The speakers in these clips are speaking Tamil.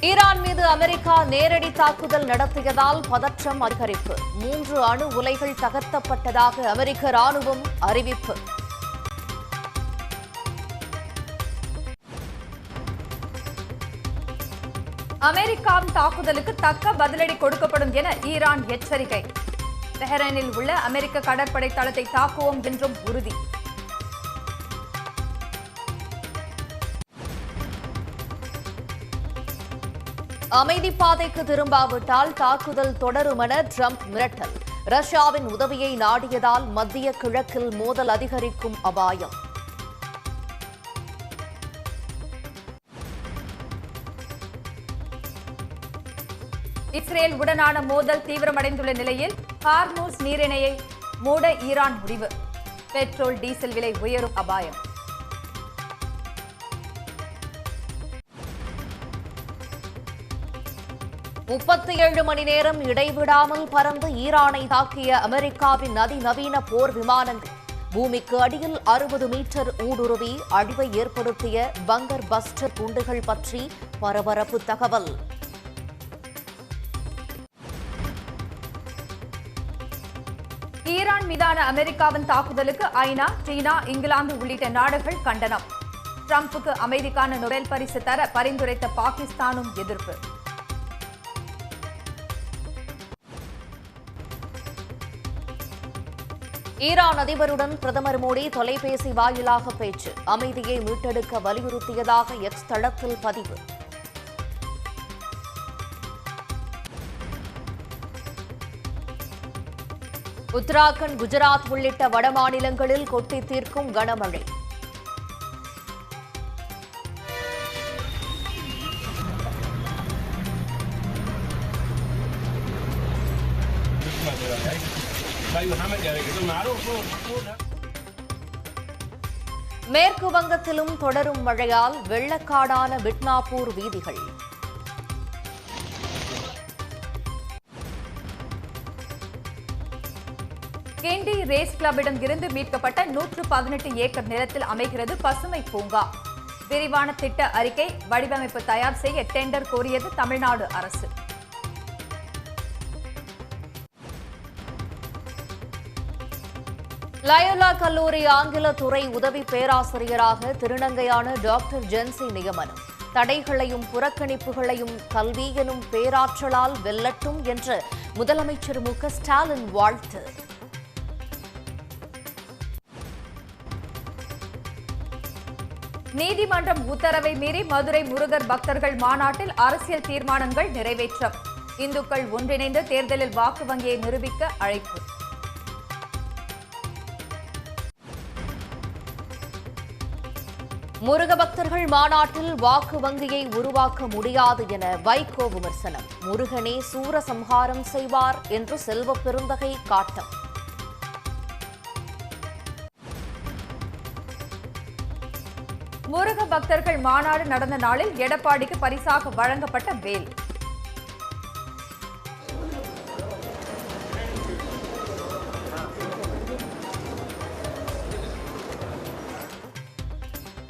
ஈரான் மீது அமெரிக்கா நேரடி தாக்குதல் நடத்தியதால் பதற்றம் அதிகரிப்பு. 3 அணு உலைகள் தகர்த்தப்பட்டதாக அமெரிக்க ராணுவம் அறிவிப்பு. அமெரிக்காவின் தாக்குதலுக்கு தக்க பதிலடி கொடுக்கப்படும் என ஈரான் எச்சரிக்கை. தெஹ்ரானில் உள்ள அமெரிக்க கடற்படை தளத்தை தாக்குவோம் என்றும் உறுதி. அமைதி பாதைக்கு திரும்பாவிட்டால் தாக்குதல் தொடரும் என ட்ரம்ப் மிரட்டல். ரஷ்யாவின் உதவியை நாடியதால் மத்திய கிழக்கில் மோதல் அதிகரிக்கும் அபாயம். இஸ்ரேல் உடனான மோதல் தீவிரமடைந்துள்ள நிலையில் ஹார்மூஸ் நீரிணையை மூட ஈரான் முடிவு. பெட்ரோல் டீசல் விலை உயரும் அபாயம். முப்பத்தி மணி நேரம் இடைவிடாமல் பறந்து ஈரானை தாக்கிய அமெரிக்காவின் அதிநவீன போர் விமானங்கள். பூமிக்கு அடியில் 60 மீட்டர் ஊடுருவி அழிவை ஏற்படுத்திய பங்கர் பஸ்டர் குண்டுகள் பற்றி பரபரப்பு தகவல். ஈரான் மீதான அமெரிக்காவின் தாக்குதலுக்கு ஐநா, சீனா, இங்கிலாந்து உள்ளிட்ட நாடுகள் கண்டனம். டிரம்புக்கு அமைதிக்கான நொபேல் பரிசு தர பரிந்துரைத்த பாகிஸ்தானும் எதிர்ப்பு. ஈரான் அதிபருடன் பிரதமர் மோடி தொலைபேசி வாயிலாக பேச்சு. அமைதியை மீட்டெடுக்க வலியுறுத்தியதாக எக்ஸ் தளத்தில் பதிவு. உத்தராகண்ட், குஜராத் உள்ளிட்ட வடமாநிலங்களில் கொட்டி தீர்க்கும் கனமழை. மேற்கு வங்கத்திலும் தொடரும் மழையால் வெள்ளக்காடான மிட்னாப்பூர் வீதிகள். கிண்டி ரேஸ் கிளப்பிடம் இருந்து மீட்கப்பட்ட 118 ஏக்கர் நிலத்தில் அமைகிறது பசுமை பூங்கா. விரிவான திட்ட அறிக்கை வடிவமைப்பு தயார் செய்ய டெண்டர் கோரியது தமிழ்நாடு அரசு. லயோலா கல்லூரி ஆங்கில துறை உதவி பேராசிரியராக திருநங்கையான டாக்டர் ஜென்சி நியமனம். தடைகளையும் புறக்கணிப்புகளையும் கல்வி எனும் பேராற்றலால் வெல்லட்டும் என்று முதலமைச்சர் மு க ஸ்டாலின் வாழ்த்து. நீதிமன்றம் உத்தரவை மீறி மதுரை முருகர் பக்தர்கள் மாநாட்டில் அரசியல் தீர்மானங்கள் நிறைவேற்றம். இந்துக்கள் ஒன்றிணைந்து தேர்தலில் வாக்கு வங்கியை நிரூபிக்க அழைப்பு. முருக பக்தர்கள் மாநாட்டில் வாக்கு வங்கியை உருவாக்க முடியாது என வைகோ விமர்சனம். முருகனே சூரசம்ஹாரம் செய்வார் என்று செல்வ பெருந்தகை காட்டம். முருக பக்தர்கள் மாநாடு நடந்த நாளில் எடப்பாடிக்கு பரிசாக வழங்கப்பட்ட வேல்.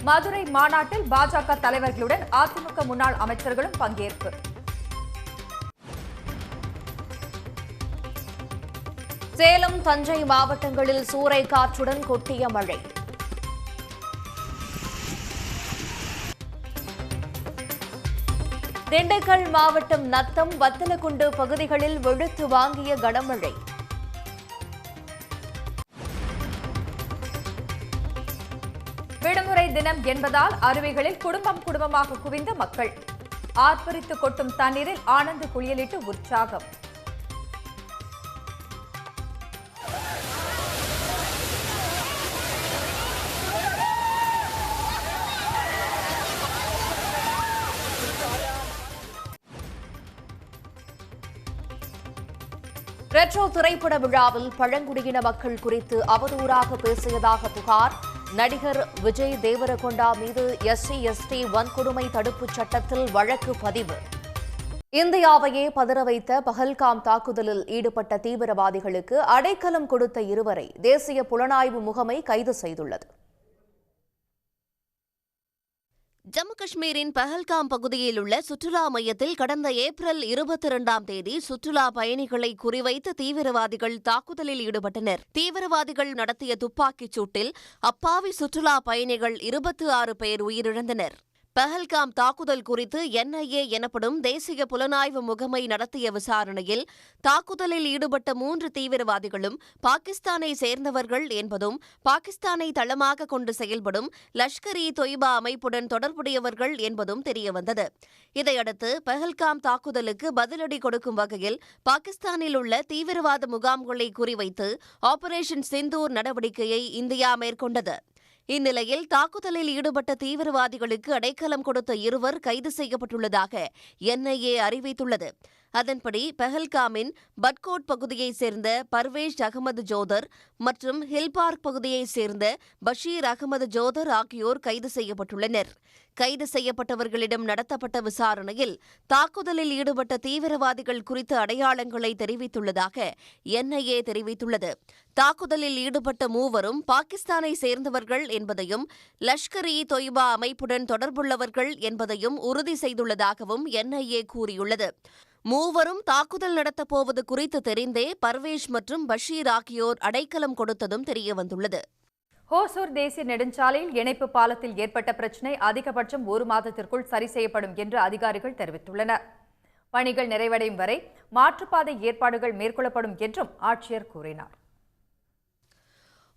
மதுரை மாநாட்டில் பாஜக தலைவர்களுடன் அதிமுக முன்னாள் அமைச்சர்களும் பங்கேற்பு. சேலம், தஞ்சை மாவட்டங்களில் சூறை காற்றுடன் கொட்டிய மழை. திண்டுக்கல் மாவட்டம் நத்தம், வத்தலக்குண்டு பகுதிகளில் வெளுத்து வாங்கிய கனமழை. விடுமுறை தினம் என்பதால் அருவிகளில் குடும்பமாக குவிந்த மக்கள். ஆர்ப்பரித்து கொட்டும் தண்ணீரில் ஆனந்த குளியலிட்டு உற்சாகம். ரெட்ரோ திரைப்பட விழாவில் பழங்குடியின மக்கள் குறித்து அவதூறாக பேசியதாக புகார். நடிகர் விஜய் தேவரகொண்டா மீது SC/ST வன்கொடுமை தடுப்புச் சட்டத்தில் வழக்கு பதிவு. இந்தியாவையே பதற வைத்த பஹல்காம் தாக்குதலில் ஈடுபட்ட தீவிரவாதிகளுக்கு அடைக்கலம் கொடுத்த இருவரை தேசிய புலனாய்வு முகமை கைது செய்துள்ளது. ஜம்மு காஷ்மீரின் பஹல்காம் பகுதியில் உள்ள சுற்றுலா மையத்தில் கடந்த ஏப்ரல் 22ஆம் தேதி சுற்றுலா பயணிகளை குறிவைத்து தீவிரவாதிகள் தாக்குதலில் ஈடுபட்டனர். தீவிரவாதிகள் நடத்திய துப்பாக்கிச் சூட்டில் அப்பாவி சுற்றுலா பயணிகள் 26 பேர் உயிரிழந்தனர். பஹல்காம் தாக்குதல் குறித்து NIA எனப்படும் தேசிய புலனாய்வு முகமை நடத்திய விசாரணையில் தாக்குதலில் ஈடுபட்ட 3 தீவிரவாதிகளும் பாகிஸ்தானை சேர்ந்தவர்கள் என்பதும் பாகிஸ்தானை தளமாக கொண்டு செயல்படும் லஷ்கர்-இ-தொய்பா அமைப்புடன் தொடர்புடையவர்கள் என்பதும் தெரியவந்தது. இதையடுத்து பஹல்காம் தாக்குதலுக்கு பதிலடி கொடுக்கும் வகையில் பாகிஸ்தானில் உள்ள தீவிரவாத முகாம்களை குறிவைத்து ஆபரேஷன் சிந்தூர் நடவடிக்கையை இந்தியா மேற்கொண்டது. இந்நிலையில் தாக்குதலில் ஈடுபட்ட தீவிரவாதிகளுக்கு அடைக்கலம் கொடுத்த 2 கைது செய்யப்பட்டுள்ளதாக NIA அறிவித்துள்ளது. அதன்படி பஹல்காமின் பட்கோட் பகுதியைச் சேர்ந்த பர்வேஷ் அகமது ஜோதர் மற்றும் ஹில்பார்க் பகுதியைச் சேர்ந்த பஷீர் அகமது ஜோதர் ஆகியோர் கைது செய்யப்பட்டுள்ளனர். கைது செய்யப்பட்டவர்களிடம் நடத்தப்பட்ட விசாரணையில் தாக்குதலில் ஈடுபட்ட தீவிரவாதிகள் குறித்த அடையாளங்களை தெரிவித்துள்ளதாக NIA தெரிவித்துள்ளது. தாக்குதலில் ஈடுபட்ட 3 பாகிஸ்தானை சேர்ந்தவர்கள் என்பதையும் லஷ்கர்-இ-தொய்பா அமைப்புடன் தொடர்புள்ளவர்கள் என்பதையும் உறுதி செய்துள்ளதாகவும் NIA கூறியுள்ளது. 3 தாக்குதல் நடத்தப்போவது குறித்து தெரிந்தே பர்வேஷ் மற்றும் பஷீர் ஆகியோர் அடைக்கலம் கொடுத்ததும் தெரியவந்துள்ளது. ஹோசூர் தேசிய நெடுஞ்சாலையில் இணைப்பு பாலத்தில் ஏற்பட்ட பிரச்சினை அதிகபட்சம் 1 மாதத்திற்குள் சரி செய்யப்படும் என்று அதிகாரிகள் தெரிவித்துள்ளனர். பணிகள் நிறைவடையும் வரை மாற்றுப்பாதை ஏற்பாடுகள் மேற்கொள்ளப்படும் என்றும் ஆட்சியர் கூறினார்.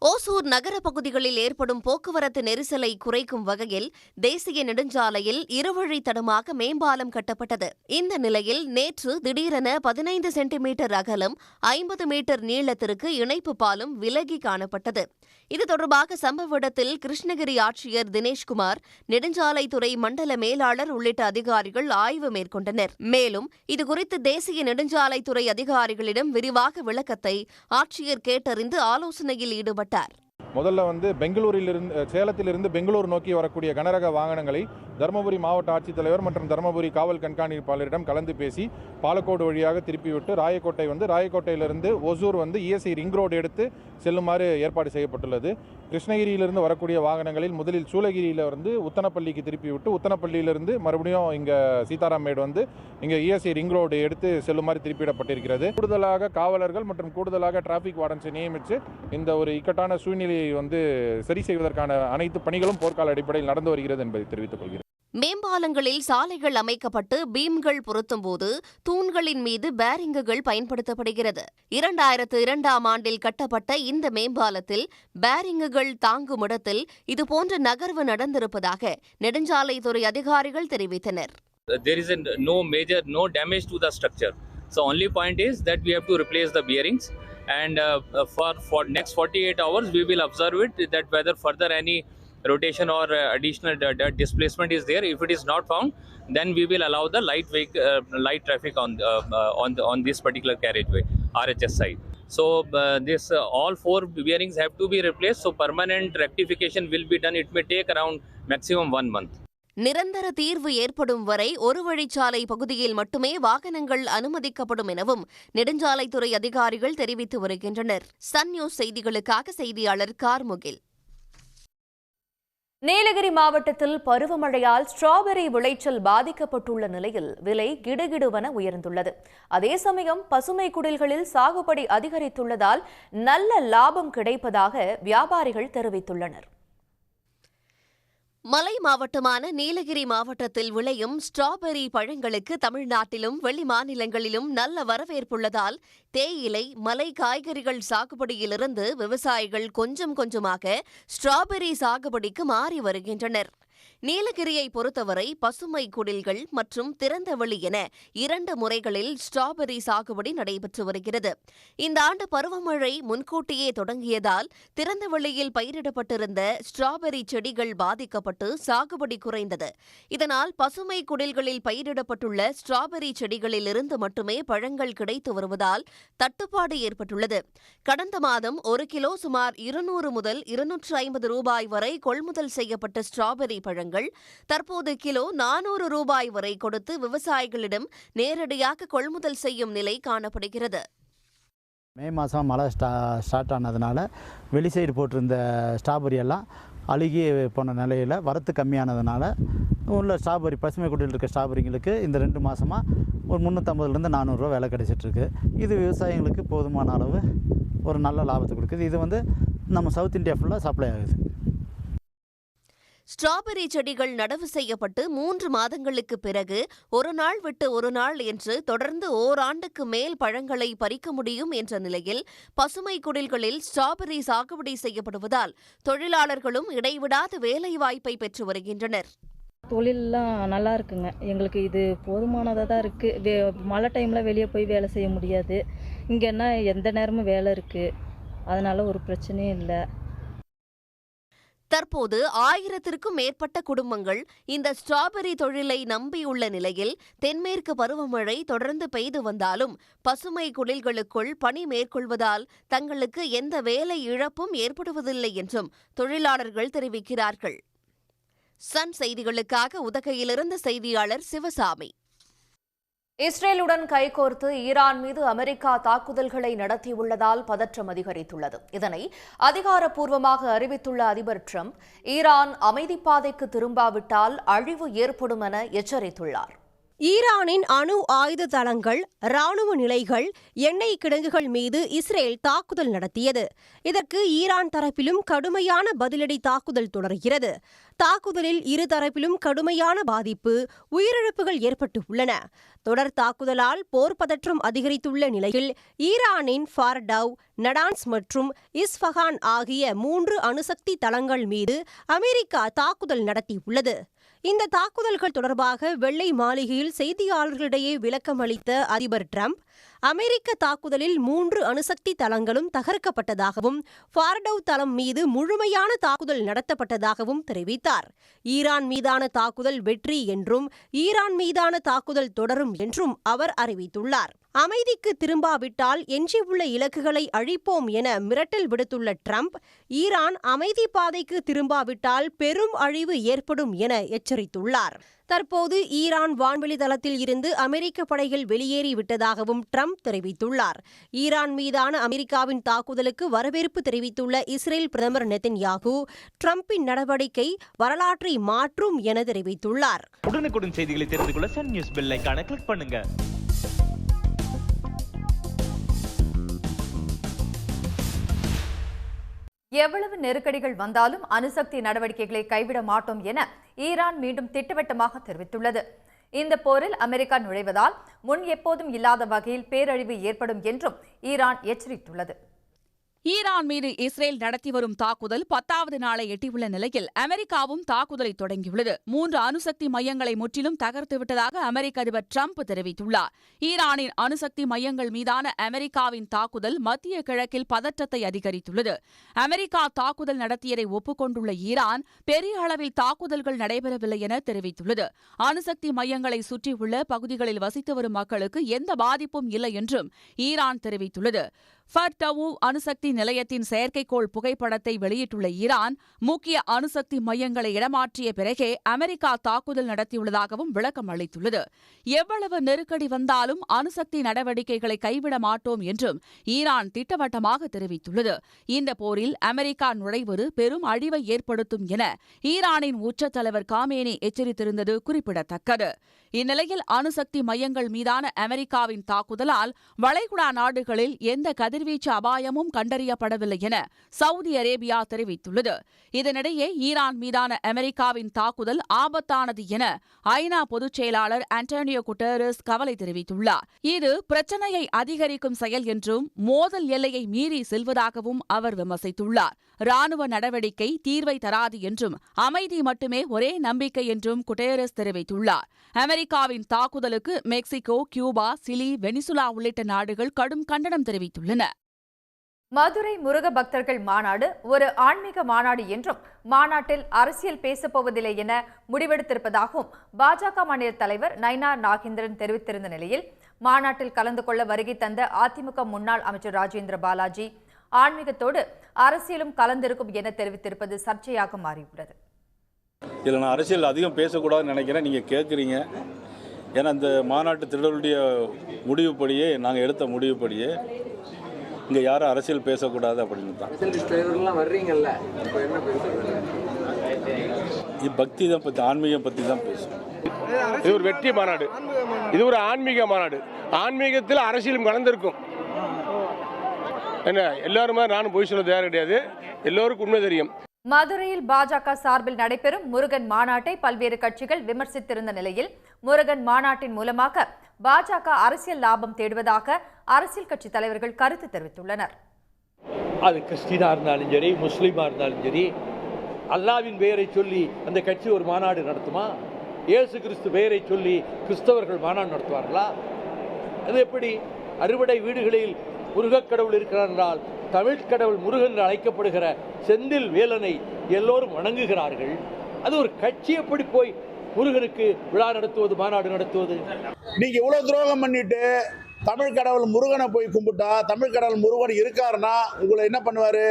ஓசூர் நகர பகுதிகளில் ஏற்படும் போக்குவரத்து நெரிசலை குறைக்கும் வகையில் தேசிய நெடுஞ்சாலையில் இருவழித்தடமாக மேம்பாலம் கட்டப்பட்டது. இந்த நிலையில் நேற்று திடீரென 15 சென்டிமீட்டர் அகலம் 50 மீட்டர் நீளத்திற்கு இணைப்பு பாலம் விலகி காணப்பட்டது. இது தொடர்பாக சம்பவ இடத்தில் கிருஷ்ணகிரி ஆட்சியர் தினேஷ்குமார், நெடுஞ்சாலைத்துறை மண்டல மேலாளர் உள்ளிட்ட அதிகாரிகள் ஆய்வு மேற்கொண்டனர். மேலும் இதுகுறித்து தேசிய நெடுஞ்சாலைத்துறை அதிகாரிகளிடம் விரிவாக விளக்கத்தை ஆட்சியர் கேட்டறிந்து ஆலோசனையில் ஈடுபட்டார். முதல்ல சேலத்திலிருந்து பெங்களூர் நோக்கி வரக்கூடிய கனரக வாகனங்களை தருமபுரி மாவட்ட ஆட்சித்தலைவர் மற்றும் தருமபுரி காவல் கண்காணிப்பாளரிடம் கலந்து பேசி பாலக்கோடு வழியாக திருப்பிவிட்டு ராயக்கோட்டையிலிருந்து ஒசூர் ESI ரிங் ரோடு எடுத்து செல்லுமாறு ஏற்பாடு செய்யப்பட்டுள்ளது. கிருஷ்ணகிரியிலிருந்து வரக்கூடிய வாகனங்களில் முதலில் சூளகிரியிலிருந்து உத்தனப்பள்ளிக்கு திருப்பிவிட்டு உத்தனப்பள்ளியிலிருந்து மறுபடியும் இங்கே சீதாராமேடு இங்கே ESI ரிங் ரோடு எடுத்து செல்லுமாறு திருப்பிவிடப்பட்டிருக்கிறது. கூடுதலாக காவலர்கள் மற்றும் கூடுதலாக டிராஃபிக் வார்டன்ஸை நியமித்து இந்த ஒரு இக்கட்டான சூழ்நிலையை சரி செய்வதற்கான அனைத்து பணிகளும் போர்க்கால அடிப்படையில் நடந்து வருகிறது என்பதை தெரிவித்துக் கொள்கிறேன். மேம்பாலங்களில் சாலைகள் அமைக்கப்பட்டு பீம்கள் பொருத்தும்போது தூண்களின் மீது பேரிங்குகள் பயன்படுத்தப்படுகிறது. 2002ஆம் ஆண்டில் கட்டப்பட்ட இந்த மேம்பாலத்தில் பேரிங்குகள் தாங்கும் இடத்தில் இதுபோன்ற நகர்வு நடந்திருப்பதாக நெடுஞ்சாலைத்துறை அதிகாரிகள் தெரிவித்தனர். There is no damage to the structure. So only point is that we have to replace the bearings, and for next 48 hours we will observe it that whether further any rotation or additional displacement is there. If it is not found, then we will allow the light traffic on this particular carriageway, RHS side. So all 4 bearings have to be replaced. So permanent rectification will be done. It may take around maximum 1 month. நிரந்தர தீர்வு ஏற்படும் வரை ஒரு வழிச்சாலை பகுதியில் மட்டுமே வாகனங்கள் அனுமதிக்கப்படும் எனவும் நெடுஞ்சாலைத்துறை அதிகாரிகள் தெரிவித்து வருகின்றனர். சன் நியூஸ் செய்திகளுக்காக செய்தியாளர் கார்முகில். நீலகிரி மாவட்டத்தில் பருவமழையால் ஸ்ட்ராபெரி விளைச்சல் பாதிக்கப்பட்டுள்ள நிலையில் விலை கிடுகிடுவென உயர்ந்துள்ளது. அதே சமயம் பசுமை குடில்களில் சாகுபடி அதிகரித்துள்ளதால் நல்ல லாபம் கிடைப்பதாக வியாபாரிகள் தெரிவித்துள்ளனர். மலை மாவட்டமான நீலகிரி மாவட்டத்தில் விளையும் ஸ்ட்ராபெரி பழங்களுக்கு தமிழ்நாட்டிலும் வெளி மாநிலங்களிலும் நல்ல வரவேற்புள்ளதால் தேயிலை, மலை காய்கறிகள் சாகுபடியிலிருந்து விவசாயிகள் கொஞ்சம் கொஞ்சமாக ஸ்ட்ராபெரி சாகுபடிக்கு மாறி வருகின்றனர். நீலகிரியை பொறுத்தவரை பசுமை குடில்கள் மற்றும் திறந்தவெளி என 2 முறைகளில் ஸ்ட்ராபெரி சாகுபடி நடைபெற்று வருகிறது. இந்த ஆண்டு பருவமழை முன்கூட்டியே தொடங்கியதால் திறந்தவெளியில் பயிரிடப்பட்டிருந்த ஸ்ட்ராபெரி செடிகள் பாதிக்கப்பட்டு சாகுபடி குறைந்தது. இதனால் பசுமை குடில்களில் பயிரிடப்பட்டுள்ள ஸ்ட்ராபெரி செடிகளில் இருந்து மட்டுமே பழங்கள் கிடைத்து வருவதால் தட்டுப்பாடு ஏற்பட்டுள்ளது. கடந்த மாதம் 1 கிலோ சுமார் 200 முதல் 250 ரூபாய் வரை கொள்முதல் செய்யப்பட்ட ஸ்ட்ராபெரி பழங்கள் தற்போது கிலோ 400 ரூபாய் வரை கொடுத்து விவசாயிகளிடம் நேரடியாக கொள்முதல் செய்யும் நிலை காணப்படுகிறது. மே மாதம் மழை ஸ்டார்ட் ஆனதுனால வெளி சைடு போட்டிருந்த ஸ்ட்ராபெரி எல்லாம் அழுகி போன நிலையில் வரத்து கம்மியானதுனால உள்ள ஸ்ட்ராபெரி பசுமை குடியில் இருக்க ஸ்ட்ராபெரிங்களுக்கு இந்த 2 மாதமாக ஒரு 350லேருந்து 400 ரூபா விலை கிடைச்சிட்ருக்கு. இது விவசாயிகளுக்கு போதுமான அளவு ஒரு நல்ல லாபத்தை கொடுக்குது. இது வந்து நம்ம சவுத் இந்தியா ஃபுல்லாக சப்ளை ஆகுது. ஸ்ட்ராபெரி செடிகள் நடவு செய்யப்பட்டு 3 மாதங்களுக்கு பிறகு ஒரு நாள் விட்டு ஒரு நாள் என்று தொடர்ந்து ஓராண்டுக்கு மேல் பழங்களை பறிக்க முடியும் என்ற நிலையில் பசுமை குடில்களில் ஸ்ட்ராபெரி சாகுபடி செய்யப்படுவதால் தொழிலாளர்களும் இடைவிடாத வேலை வாய்ப்பை பெற்று வருகின்றனர். தொழிலெலாம் நல்லா இருக்குங்க. எங்களுக்கு இது போதுமானதாக தான் இருக்குது. மழை டைமில் வெளியே போய் வேலை செய்ய முடியாது. இங்கேன்னா எந்த நேரமும் வேலை இருக்குது. அதனால் ஒரு பிரச்சனையும் இல்லை. தற்போது 1000த்திற்கும் மேற்பட்ட குடும்பங்கள் இந்த ஸ்ட்ராபெரி தொழிலை நம்பியுள்ள நிலையில் தென்மேற்கு பருவமழை தொடர்ந்து பெய்து வந்தாலும் பசுமை குடில்களுக்குள் பணி மேற்கொள்வதால் தங்களுக்கு எந்த வேலை இழப்பும் ஏற்படுவதில்லை என்றும் தொழிலாளர்கள் தெரிவிக்கிறார்கள். சன் செய்திகளுக்காக உதகையிலிருந்து செய்தியாளர் சிவசாமி. இஸ்ரேலுடன் கைகோர்த்து ஈரான் மீது அமெரிக்கா தாக்குதல்களை நடத்தியுள்ளதால் பதற்றம் அதிகரித்துள்ளது. இதனை அதிகாரப்பூர்வமாக அறிவித்துள்ள அதிபர் டிரம்ப் ஈரான் அமைதிப்பாதைக்கு திரும்பாவிட்டால் அழிவு ஏற்படும் என எச்சரித்துள்ளார். ஈரானின் அணு ஆயுத தளங்கள், ராணுவ நிலைகள், எண்ணெய் கிடங்குகள் மீது இஸ்ரேல் தாக்குதல் நடத்தியது. இதற்கு ஈரான் தரப்பிலும் கடுமையான பதிலடி தாக்குதல் தொடர்கிறது. தாக்குதலில் இரு தரப்பிலும் கடுமையான பாதிப்பு, உயிரிழப்புகள் ஏற்பட்டு உள்ளன. தொடர் தாக்குதலால் போர் பதற்றம் அதிகரித்துள்ள நிலையில் ஈரானின் ஃபார்டவ், நடான்ஸ் மற்றும் இஸ்ஃபகான் ஆகிய 3 அணுசக்தி தளங்கள் மீது அமெரிக்கா தாக்குதல் நடத்தியுள்ளது. இந்த தாக்குதல்கள் தொடர்பாக வெள்ளை மாளிகையில் செய்தியாளர்களிடையே விளக்கம் அளித்த அதிபர் டிரம்ப், அமெரிக்க தாக்குதலில் 3 அணுசக்தி தளங்களும் தகர்க்கப்பட்டதாகவும் ஃபார்டவ் தளம் மீது முழுமையான தாக்குதல் நடத்தப்பட்டதாகவும் தெரிவித்தார். ஈரான் மீதான தாக்குதல் வெற்றி என்றும் ஈரான் மீதான தாக்குதல் தொடரும் என்றும் அவர் அறிவித்துள்ளார். அமைதிக்கு திரும்பாவிட்டால் எஞ்சியுள்ள இலக்குகளை அழிப்போம் என மிரட்டல் விடுத்துள்ள டிரம்ப், ஈரான் அமைதி பாதைக்கு திரும்பாவிட்டால் பெரும் அழிவு ஏற்படும் என எச்சரித்துள்ளார். தற்போது ஈரான் வான்வெளி தளத்தில் இருந்து அமெரிக்க படைகள் வெளியேறிவிட்டதாகவும் டிரம்ப் தெரிவித்துள்ளார். ஈரான் மீதான அமெரிக்காவின் தாக்குதலுக்கு வரவேற்பு தெரிவித்துள்ள இஸ்ரேல் பிரதமர் நெதன்யாகு, டிரம்பின் நடவடிக்கை வரலாற்றை மாற்றும் என தெரிவித்துள்ளார். உடனுக்குடன் செய்திகளை தெரிந்து கொள்ள சன் நியூஸ் பெல் ஐகானை கிளிக் பண்ணுங்க. எவ்வளவு நெருக்கடிகள் வந்தாலும் அணுசக்தி நடவடிக்கைகளை கைவிட மாட்டோம் என ஈரான் மீண்டும் திட்டவட்டமாக தெரிவித்துள்ளது. இந்த போரில் அமெரிக்கா நுழைவதால் முன் எப்போதும் இல்லாத வகையில் பேரழிவு ஏற்படும் என்றும் ஈரான் எச்சரித்துள்ளது. ஈரான் மீது இஸ்ரேல் நடத்தி வரும் தாக்குதல் 10வது நாளை எட்டியுள்ள நிலையில் அமெரிக்காவும் தாக்குதலை தொடங்கியுள்ளது. 3 அணுசக்தி மையங்களை முற்றிலும் தகர்த்துவிட்டதாக அமெரிக்க அதிபர் டிரம்ப் தெரிவித்துள்ளார். ஈரானின் அணுசக்தி மையங்கள் மீதான அமெரிக்காவின் தாக்குதல் மத்திய கிழக்கில் பதற்றத்தை அதிகரித்துள்ளது. அமெரிக்கா தாக்குதல் நடத்தியதை ஒப்புக்கொண்டுள்ள ஈரான் பெரிய அளவில் தாக்குதல்கள் நடைபெறவில்லை என தெரிவித்துள்ளது. அணுசக்தி மையங்களை சுற்றியுள்ள பகுதிகளில் வசித்து வரும் மக்களுக்கு எந்த பாதிப்பும் இல்லை என்றும் ஈரான் தெரிவித்துள்ளது. ஃபர்டவு அணுசக்தி நிலையத்தின் செயற்கைக்கோள் புகைப்படத்தை வெளியிட்டுள்ள ஈரான், முக்கிய அணுசக்தி மையங்களை இடமாற்றிய பிறகே அமெரிக்கா தாக்குதல் நடத்தியுள்ளதாகவும் விளக்கம் அளித்துள்ளது. எவ்வளவு நெருக்கடி வந்தாலும் அணுசக்தி நடவடிக்கைகளை கைவிட மாட்டோம் என்றும் ஈரான் திட்டவட்டமாக தெரிவித்துள்ளது. இந்த போரில் அமெரிக்கா நுழைவது பெரும் அழிவை ஏற்படுத்தும் என ஈரானின் உச்ச தலைவர் காமேனி எச்சரித்திருந்தது குறிப்பிடத்தக்கது. இந்நிலையில் அணுசக்தி மையங்கள் மீதான அமெரிக்காவின் தாக்குதலால் வளைகுடா நாடுகளில் எந்த கதிர்வீச்சு அபாயமும் கண்டறியப்படவில்லை என சவுதி அரேபியா தெரிவித்துள்ளது. இதனிடையே ஈரான் மீதான அமெரிக்காவின் தாக்குதல் ஆபத்தானது என ஐநா பொதுச் செயலாளர் ஆண்டனியோ குட்டரஸ் கவலை தெரிவித்துள்ளார். இது பிரச்சனையை அதிகரிக்கும் செயல் என்றும் மோதல் எல்லையை மீறி செல்வதாகவும் அவர் விமர்சித்துள்ளார். ராணுவ நடவடிக்கை தீர்வை தராது என்றும் அமைதி மட்டுமே ஒரே நம்பிக்கை என்றும் குட்டரஸ் தெரிவித்துள்ளார். அமெரிக்காவின் தாக்குதலுக்கு மெக்சிகோ, கியூபா, சிலி, வெனிசுலா உள்ளிட்ட நாடுகள் கடும் கண்டனம் தெரிவித்துள்ளன. மதுரை முருக பக்தர்கள் மாநாடு ஒரு ஆன்மீக மாநாடு என்றும் மாநாட்டில் அரசியல் பேசப்போவதில்லை என முடிவெடுத்திருப்பதாகவும் பாஜக மாநில தலைவர் நயினார் நாகேந்திரன் தெரிவித்திருந்த நிலையில் மாநாட்டில் கலந்து கொள்ள வருகை தந்த அதிமுக முன்னாள் அமைச்சர் ராஜேந்திர பாலாஜி ஆன்மீகத்தோடு அரசியலும் கலந்திருக்கும் என தெரிவித்திருப்பது சர்ச்சையாக மாறியுள்ளது. இதில் நான் அரசியல் அதிகம் பேசக்கூடாதுன்னு நினைக்கிறேன். நீங்கள் கேட்குறீங்க. ஏன்னா இந்த மாநாட்டு திடலுடைய முடிவுப்படியே நாங்கள் எடுத்த முடிவுப்படியே இங்கே யாரும் அரசியல் பேசக்கூடாது அப்படின்னு தான். வர்றீங்கல்ல, இப்போ என்ன பேசுறது? இது பக்தி தான் பற்றி, ஆன்மீகம் பற்றி தான் பேசும். இது ஒரு வெற்றி மாநாடு, இது ஒரு ஆன்மீக மாநாடு. ஆன்மீகத்தில் அரசியலும் கலந்திருக்கும். என்ன எல்லாருமே நானும் போய் சொல்ல தயார் கிடையாது, எல்லோருக்கும் உண்மை தெரியும். மதுரையில் பாஜக சார்பில் நடைபெறும் முருகன் மாநாட்டை பல்வேறு கட்சிகள் விமர்சித்திருந்த நிலையில் முருகன் மாநாட்டின் மூலமாக பாஜக அரசியல் லாபம் தேடுவதாக அரசியல் கட்சி தலைவர்கள் கருத்து தெரிவித்துள்ளனர். அது கிறிஸ்டினா இருந்தாலும் சரி, முஸ்லீமா இருந்தாலும் சரி, அல்லாவின் பெயரை சொல்லி அந்த கட்சி ஒரு மாநாடு நடத்துமா? இயேசு கிறிஸ்து பெயரை சொல்லி கிறிஸ்தவர்கள் மாநாடு நடத்துவார்களா? அது எப்படி? அறுவடை வீடுகளில் முருகக் கடவுள் இருக்கிறார் என்றால் தமிழ் கடவுள் முருகன் என்று அழைக்கப்படுகிற செந்தில் வேலனை எல்லோரும் வணங்குகிறார்கள். அது ஒரு கட்சி எப்படி போய் முருகனுக்கு விழா நடத்துவது, மாநாடு நடத்துவது? நீங்க இவ்வளவு துரோகம் பண்ணிட்டு தமிழ் கடவுள் முருகனை போய் கும்பிட்டா, தமிழ் கடவுள் முருகன் இருக்காருன்னா உங்களை என்ன பண்ணுவாரு?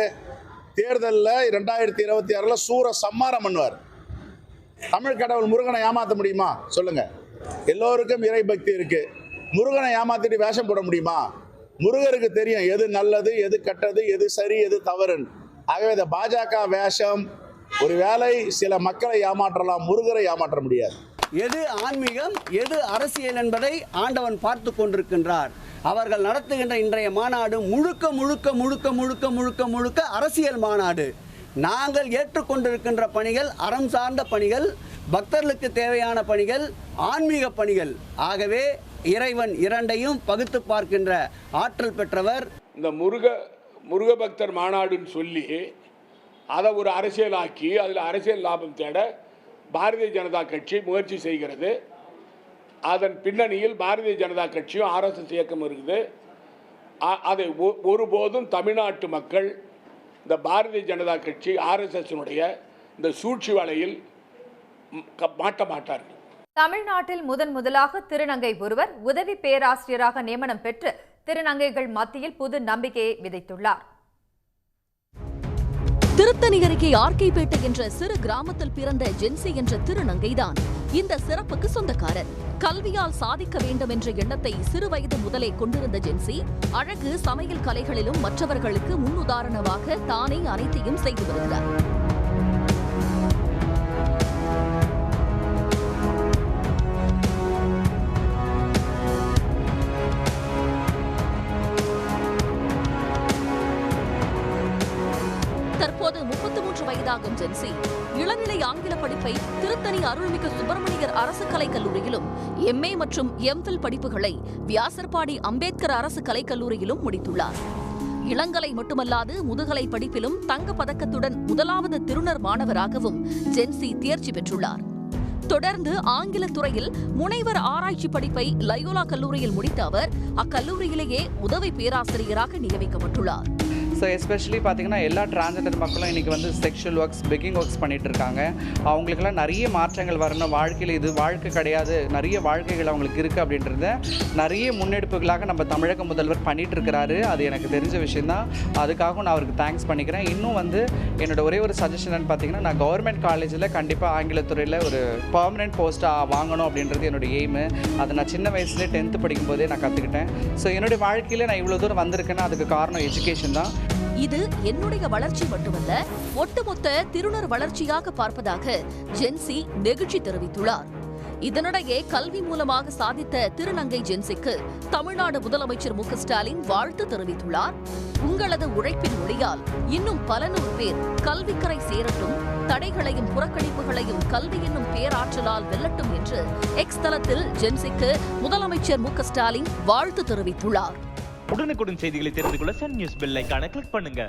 தேர்தலில் 2026 சூர சம்மாரம் பண்ணுவார். தமிழ் கடவுள் முருகனை ஏமாற்ற முடியுமா சொல்லுங்க? எல்லோருக்கும் இறை பக்தி இருக்கு. முருகனை ஏமாத்திட்டு வேஷம் போட முடியுமா? முருகருக்கு தெரியும் எது நல்லது, எது கெட்டது, எது சரி, எது தவறுன்னு. ஆகவே இந்த பாஜக வேஷம் ஒரு வேளை சில மக்களை ஏமாற்றலாம், முருகரை ஏமாற்ற முடியாது. எது ஆன்மீகம், எது அரசியல் என்பதை ஆண்டவன் பார்த்து கொண்டிருக்கின்றார். அவர்கள் நடத்துகின்ற இன்றைய மாநாடு முழுக்க முழுக்க முழுக்க முழுக்க முழுக்க முழுக்க அரசியல் மாநாடு. நாங்கள் ஏற்றுக்கொண்டிருக்கின்ற பணிகள் அறம் சார்ந்த பணிகள், பக்தர்களுக்கு தேவையான பணிகள், ஆன்மீக பணிகள். ஆகவே இறைவன் இரண்டையும் பகுத்து பார்க்கின்ற ஆற்றல் பெற்றவர். இந்த முருக பக்தர் மாநாடுன்னு சொல்லி அதை ஒரு அரசியலாக்கி அதில் அரசியல் லாபம் தேட பாரதிய ஜனதா கட்சி முயற்சி செய்கிறது. அதன் பின்னணியில் பாரதிய ஜனதா கட்சியும் ஆர்எஸ்எஸ் இயக்கம் இருக்குது. அதை ஒருபோதும் தமிழ்நாட்டு மக்கள் இந்த பாரதிய ஜனதா கட்சி ஆர்எஸ்எஸ்னுடைய இந்த சூழ்ச்சி வலையில் மாட்ட மாட்டார்கள். தமிழ்நாட்டில் முதலாக திருநங்கை ஒருவர் உதவி பேராசிரியராக நியமனம் பெற்று திருநங்கைகள் மத்தியில் புது நம்பிக்கையை விதைத்துள்ளார். திருத்தணிகரிகே ஆர்கைப்பேட்டை என்ற சிறு கிராமத்தில் பிறந்த ஜென்சி என்ற திருநங்கைதான் இந்த சிறப்புக்கு சொந்தக்காரர். கல்வியால் சாதிக்க வேண்டும் என்ற எண்ணத்தை சிறு வயது முதலே கொண்டிருந்த ஜென்சி அழகு, சமையல் கலைகளிலும் மற்றவர்களுக்கு முன்னுதாரணமாக தானே அனைத்தையும் செய்து வருகிறார். தற்போது 33 வயதாகும் ஜென்சி இளநிலை ஆங்கில படிப்பை திருத்தணி அருள்மிகு சுப்பிரமணியர் அரசு கலைக் கல்லூரியிலும், MA மற்றும் MPhil படிப்புகளை வியாசர்பாடி அம்பேத்கர் அரசு கலைக் கல்லூரியிலும் முடித்துள்ளார். இளங்கலை மட்டுமல்லாது முதுகலை படிப்பிலும் தங்கப் பதக்கத்துடன் முதலாவது திருநர் மாணவராகவும் ஜென்சி தேர்ச்சி பெற்றுள்ளார். தொடர்ந்து ஆங்கில துறையில் முனைவர் ஆராய்ச்சி படிப்பை லயோலா கல்லூரியில் முடித்த அவர் அக்கல்லூரியிலேயே உதவி பேராசிரியராக நியமிக்கப்பட்டுள்ளார். ஸோ எஸ்பெஷலி பார்த்தீங்கன்னா எல்லா டிரான்ஸ்ஜெண்டர் மக்களும் இன்றைக்கி வந்து செக்ஷுவல் ஒர்க்ஸ், பெக்கிங் ஒர்க்ஸ் பண்ணிகிட்டு இருக்காங்க. அவங்களுக்கெல்லாம் நிறைய மாற்றங்கள் வரணும். வாழ்க்கையில் இது வாழ்க்கை கிடையாது, நிறைய வாழ்க்கைகள் அவங்களுக்கு இருக்குது அப்படின்றத நிறைய முன்னெடுப்புகளாக நம்ம தமிழக முதல்வர் பண்ணிகிட்டு இருக்கிறாரு. அது எனக்கு தெரிஞ்ச விஷயந்தான். அதுக்காகவும் நான் அவருக்கு தேங்க்ஸ் பண்ணிக்கிறேன். இன்னும் வந்து என்னோட ஒரே ஒரு சஜஷன் பார்த்தீங்கன்னா, நான் கவர்மெண்ட் காலேஜில் கண்டிப்பாக ஆங்கிலத்துறையில் ஒரு பர்மனெண்ட் போஸ்ட்டாக வாங்கணும் அப்படின்றது என்னோடய எய்மு. அதை நான் சின்ன வயசுலேயே 10th படிக்கும்போதே நான் கற்றுக்கிட்டேன். ஸோ என்னுடைய வாழ்க்கையில் நான் இவ்வளோ தூரம் வந்திருக்கேன்னா அதுக்கு காரணம் எஜுகேஷன் தான். இது என்னுடைய வளர்ச்சி மட்டுமல்ல, ஒட்டுமொத்த திருநர் வளர்ச்சியாக பார்ப்பதாக ஜென்சி நெகிழ்ச்சி தெரிவித்துள்ளார். இதனிடையே கல்வி மூலமாக சாதித்த திருநங்கை ஜென்சிக்கு தமிழ்நாடு முதலமைச்சர் மு க ஸ்டாலின் வாழ்த்து தெரிவித்துள்ளார். உங்களது உழைப்பின் ஒளியால் இன்னும் பல நூறு பேர் கல்விக்கரை சேரட்டும், தடைகளையும் புறக்கணிப்புகளையும் கல்வி என்னும் பேராற்றலால் வெல்லட்டும் என்று எக்ஸ் தளத்தில் ஜென்சிக்கு முதலமைச்சர் மு க ஸ்டாலின் வாழ்த்து தெரிவித்துள்ளார். உடனுக்குடன் செய்திகளை தெரிந்து கொள்ள சன் நியூஸ் பெல் ஐகானை கிளிக் பண்ணுங்க.